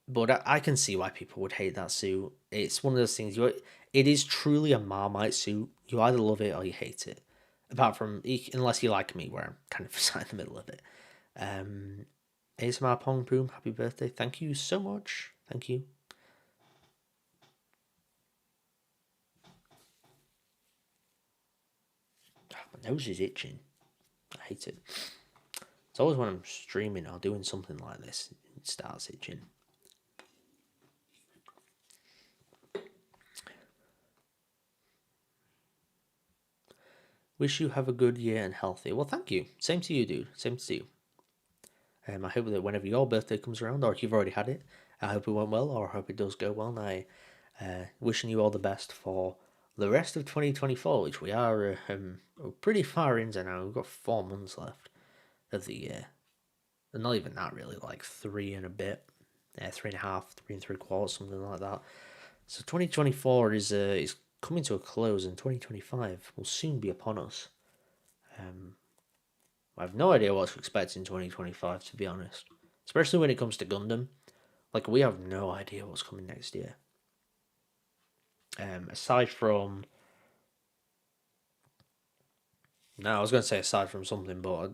but I can see why people would hate that suit. It's one of those things. It is truly a Marmite suit. You either love it or you hate it. Apart from, unless you like me, where I'm kind of sat in the middle of it. ASMR Pong Boom, happy birthday. Thank you so much. Thank you. My nose is itching. I hate it. It's always when I'm streaming or doing something like this, it starts itching. Wish you have a good year and healthy. Well, thank you. Same to you, dude. Same to you. I hope that whenever your birthday comes around, or if you've already had it, I hope it went well, or I hope it does go well. And I wishing you all the best for the rest of 2024, which we are pretty far into now. We've got 4 months left of the year. And not even that, really, like 3 and a bit. 3.5, 3 3/4, something like that. So 2024 is coming to a close, and 2025 will soon be upon us. I have no idea what to expect in 2025, to be honest. Especially when it comes to Gundam. Like, we have no idea what's coming next year. Aside from... No, I was going to say aside from something, but...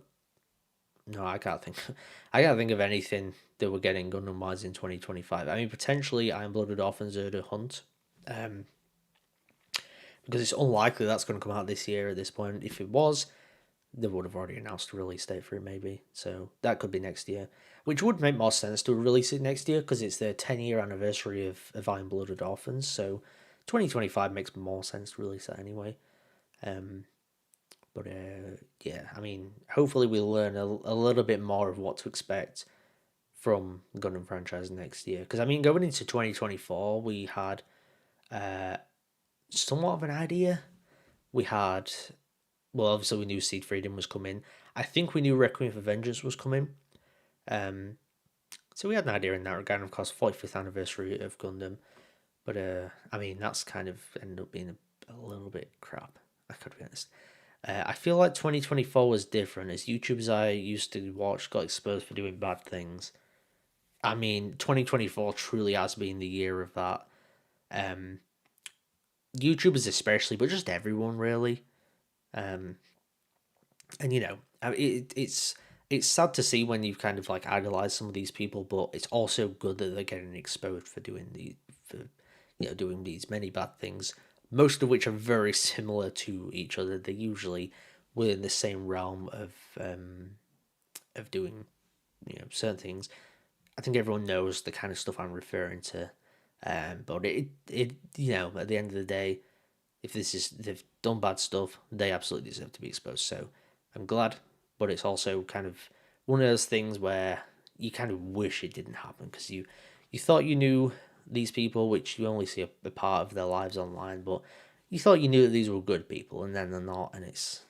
No, I can't think. I can't think of anything that we're getting Gundam-wise in 2025. I mean, potentially Iron Blooded Orphan Zerda Hunt. Because it's unlikely that's going to come out this year at this point. If it was, they would have already announced a release date for it, maybe. So that could be next year, which would make more sense to release it next year because it's the 10-year anniversary of Iron Blooded Orphans. So 2025 makes more sense to release that anyway. Um, but yeah, I mean, hopefully we'll learn a little bit more of what to expect from Gundam franchise next year. Because I mean, going into 2024, we had somewhat of an idea. We had, well, obviously we knew Seed Freedom was coming. I think we knew Requiem for Vengeance was coming. Um, so we had an idea in that regard. And of course, 45th anniversary of Gundam. But I mean, that's kind of ended up being a little bit crap. I could be honest. I feel like 2024 was different as YouTubers I used to watch got exposed for doing bad things. I mean, 2024 truly has been the year of that. Um, YouTubers especially, but just everyone really. Um, and you know, it's sad to see when you've kind of like idolized some of these people, but it's also good that they're getting exposed for doing these many bad things, most of which are very similar to each other. They're usually within the same realm of doing certain things. I think everyone knows the kind of stuff I'm referring to. But it at the end of the day, if they've done bad stuff, they absolutely deserve to be exposed. So I'm glad, but it's also kind of one of those things where you kind of wish it didn't happen because you thought you knew these people, which you only see a part of their lives online, but you thought you knew that these were good people, and then they're not, and it's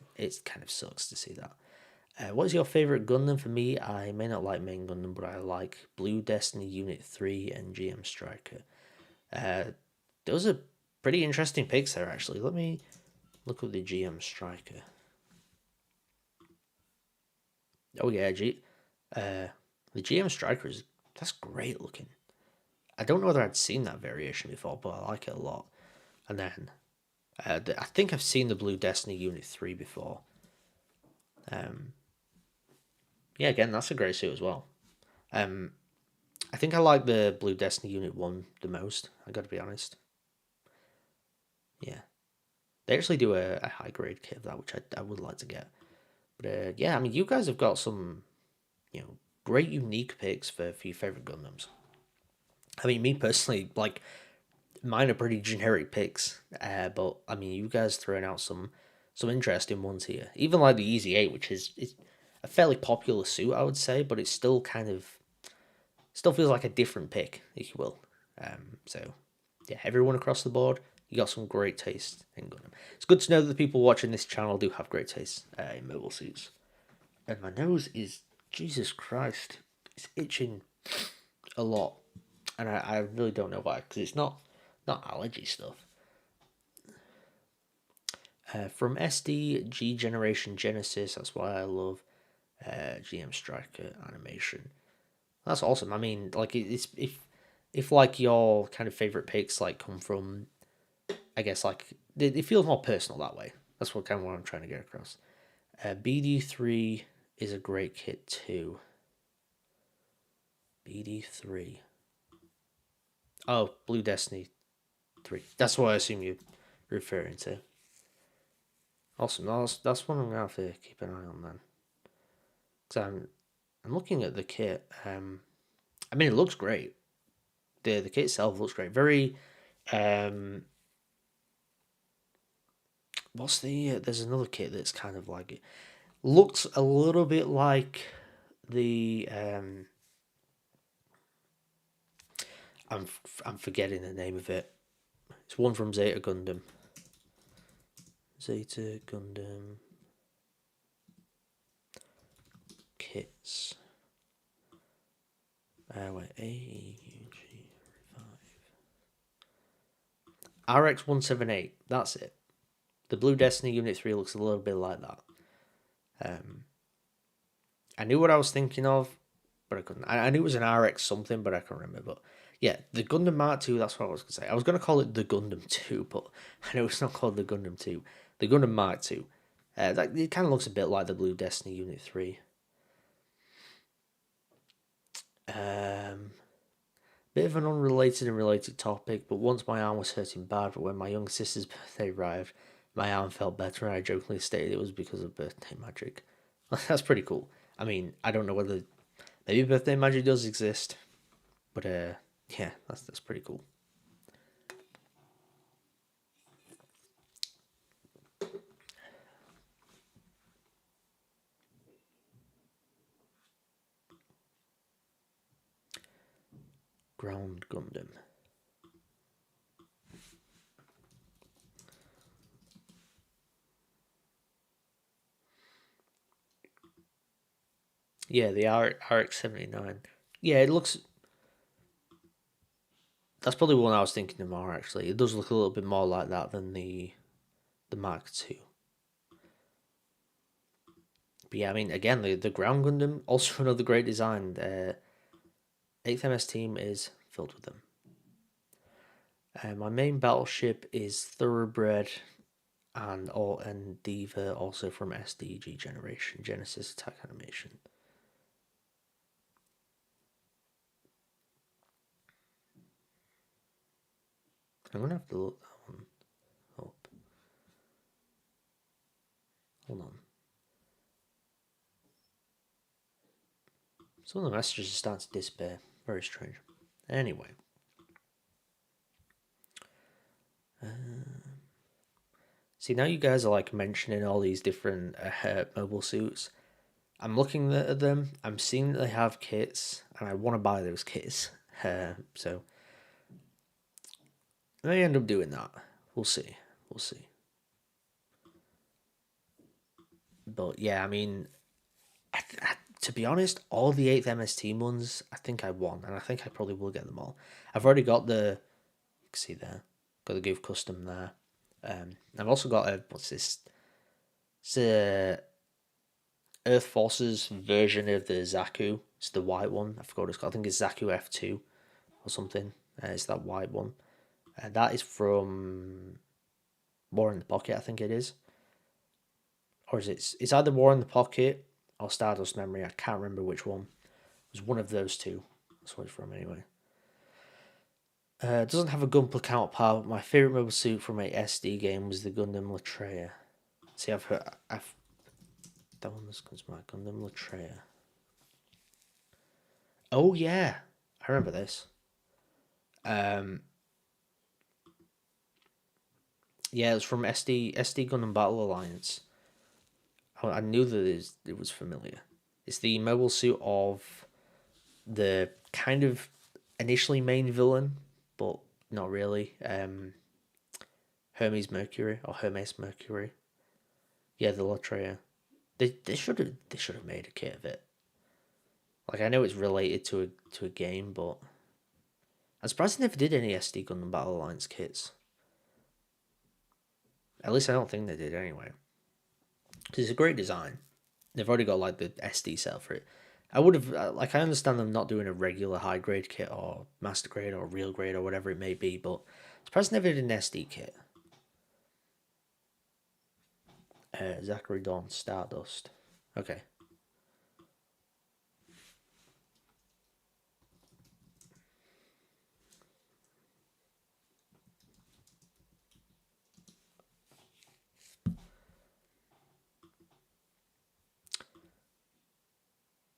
kind of sucks to see that. What's your favourite Gundam? For me, I may not like Main Gundam, but I like Blue Destiny Unit 3 and GM Striker. Uh, those are pretty interesting picks there, actually. Let me look up the GM Striker. Oh, yeah, the GM Striker that's great looking. I don't know whether I'd seen that variation before, but I like it a lot. And then, I think I've seen the Blue Destiny Unit 3 before. Yeah, again, that's a great suit as well. I think I like the Blue Destiny Unit 1 the most, I gotta be honest. Yeah. They actually do a high grade kit of that, which I would like to get. But yeah, I mean, you guys have got some, great unique picks for your favorite Gundams. I mean, me personally, like, mine are pretty generic picks, but I mean, you guys throwing out some interesting ones here. Even like the Easy 8, which is a fairly popular suit, I would say, but it's still still feels like a different pick, if you will. So yeah, everyone across the board, you got some great taste in Gundam. It's good to know that the people watching this channel do have great taste in mobile suits. And my nose is, Jesus Christ, it's itching a lot, and I really don't know why, because it's not allergy stuff. From SD G Generation Genesis, that's why I love GM Striker animation. That's awesome. I mean, like it's if like your kind of favorite picks like come from, I guess like it feels more personal that way. That's what I'm trying to get across. BD3 is a great kit too. BD3. Oh, Blue Destiny 3. That's what I assume you're referring to. Awesome. That's one I'm gonna have to keep an eye on then. Cause I'm looking at the kit. I mean, it looks great. The kit itself looks great. Very what's there's another kit that's kind of like it looks a little bit like the I'm forgetting the name of it. It's one from Zeta Gundam. Zeta Gundam kits. Wait, AUG5 RX-178. That's it. The Blue Destiny Unit 3 looks a little bit like that. I knew what I was thinking of, but I couldn't. I knew it was an RX something, but I can't remember. But yeah, the Gundam Mark II, that's what I was going to say. I was going to call it the Gundam 2, but I know it's not called the Gundam 2. The Gundam Mark II. It kind of looks a bit like the Blue Destiny Unit 3. Bit of an unrelated and related topic, but once my arm was hurting bad, but when my young sister's birthday arrived, my arm felt better, and I jokingly stated it was because of birthday magic. That's pretty cool. I mean, I don't know whether maybe birthday magic does exist, but yeah, that's pretty cool. Ground Gundam. Yeah, the RX-79. Yeah, it looks. That's probably one I was thinking of more. Actually, it does look a little bit more like that than the Mark II. But yeah, I mean, again, the Ground Gundam, also another great design. 8th MS team is filled with them. My main battleship is Thoroughbred and Diva, also from SDG generation, Genesis Attack Animation. I'm gonna have to look that one up. Hold on. Some of the messages are starting to disappear. Very strange. Anyway. See, now you guys are like mentioning all these different mobile suits. I'm looking at them. I'm seeing that they have kits, and I want to buy those kits. So I may end up doing that. We'll see. We'll see. But yeah, I mean, to be honest, all the 8th MS team ones, I think I want, and I think I probably will get them all. I've already got the, you can see there, got the Goof Custom there. I've also got a, what's this? It's a Earth Forces version of the Zaku. It's the white one. I forgot what it's called. I think it's Zaku F2 or something. It's that white one. That is from War in the Pocket, I think it is. Or is it? It's either War in the Pocket or Stardust Memory. I can't remember which one. It was one of those two. That's what it's from anyway. It doesn't have a Gunpla counterpart. My favourite mobile suit from a SD game was the Gundam Latreia. See, I've that one comes to my Gundam Latreia. Oh yeah, I remember this. Yeah, it was from SD Gundam Battle Alliance. I knew that it was familiar. It's the mobile suit of the kind of initially main villain, but not really. Hermes Mercury or Hermes Mercury. Yeah, the Latreia. They should have made a kit of it. Like, I know it's related to a game, but I'm surprised they never did any SD Gundam Battle Alliance kits. At least I don't think they did anyway. It's a great design. They've already got like the SD set for it. I would have I understand them not doing a regular high grade kit or master grade or real grade or whatever it may be, but I'm surprised they never did an SD kit. Zachary Dawn Stardust. Okay.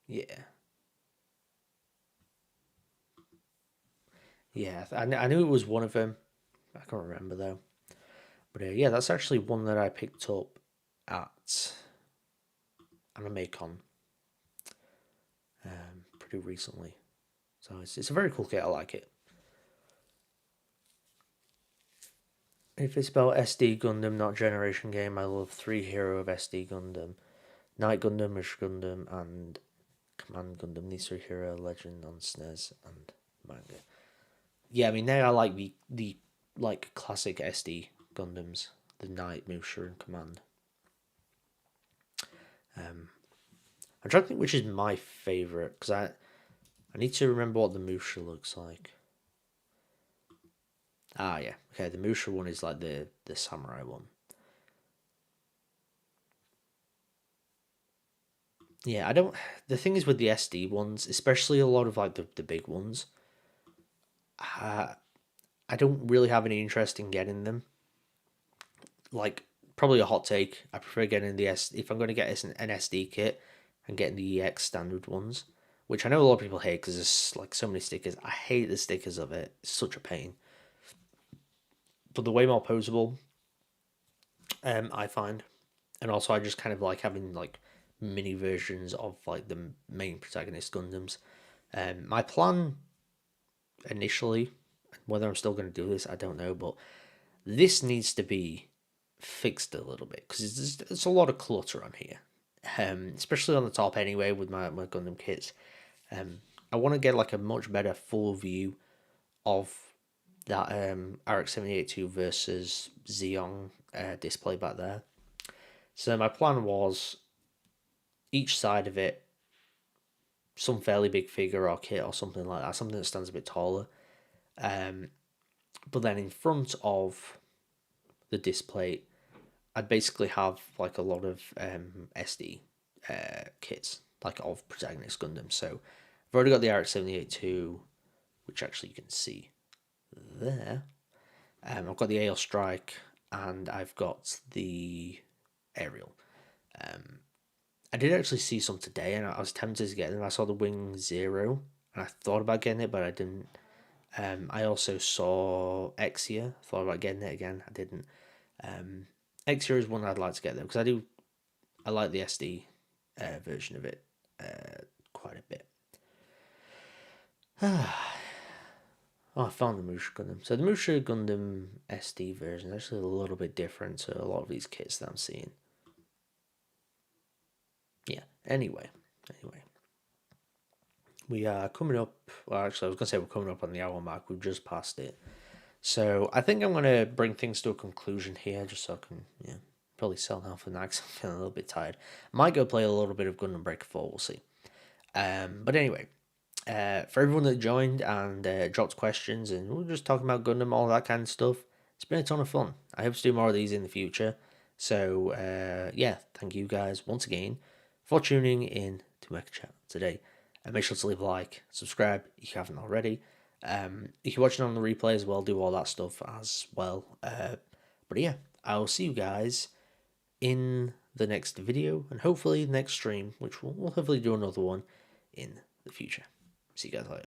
Yeah. Yeah, I knew it was one of them. I can't remember though. But yeah, that's actually one that I picked up at AnimeCon pretty recently. So it's a very cool kit. I like it. If it's about SD Gundam, not Generation Game, I love 3 Hero of SD Gundam, Night Gundam, Rush Gundam, and Command Gundam. These 3 Hero Legend on SNES and manga. Yeah, I mean they are like the like classic SD Gundams, the Knight, Musha, and Command. I'm trying to think which is my favourite, because I need to remember what the Musha looks like. Ah, yeah. Okay, the Musha one is like the samurai one. Yeah, I don't. The thing is with the SD ones, especially a lot of like the big ones, I don't really have any interest in getting them. Like, probably a hot take. I prefer getting the if I'm going to get an SD kit, and getting the EX standard ones, which I know a lot of people hate because there's like so many stickers. I hate the stickers of it. It's such a pain. But they're way more posable, I find. And also I just kind of like having like mini versions of like the main protagonist Gundams. My plan initially, whether I'm still going to do this, I don't know, but this needs to be fixed a little bit because there's a lot of clutter on here, especially on the top anyway with my Gundam kits. I want to get like a much better full view of that RX-78-2 versus Xeon display back there. So my plan was each side of it, some fairly big figure or kit or something like that, something that stands a bit taller. But then in front of the display, I'd basically have like a lot of SD kits, like of protagonist Gundam. So I've already got the RX-78-2, which actually you can see there. I've got the AL Strike, and I've got the Aerial. I did actually see some today, and I was tempted to get them. I saw the Wing Zero, and I thought about getting it, but I didn't. I also saw Exia. Thought about getting it again. I didn't. Exia is one I'd like to get though, because I like the SD version of it quite a bit. Oh, I found the Musha Gundam. So the Musha Gundam SD version is actually a little bit different to a lot of these kits that I'm seeing. Yeah, anyway. We are coming up, well actually I was going to say we're coming up on the hour mark, we've just passed it. So I think I'm going to bring things to a conclusion here, just so I can, probably sell now for the night because I'm feeling a little bit tired. Might go play a little bit of Gundam Breaker 4, we'll see. But anyway, for everyone that joined and dropped questions, and we were just talking about Gundam, all that kind of stuff, it's been a ton of fun. I hope to do more of these in the future. So, yeah, thank you guys once again for tuning in to Mecha Chat today. And make sure to leave a like, subscribe if you haven't already. If you're watching on the replay as well, do all that stuff as well. But yeah, I'll see you guys in the next video, and hopefully the next stream, which we'll hopefully do another one in the future. See you guys later.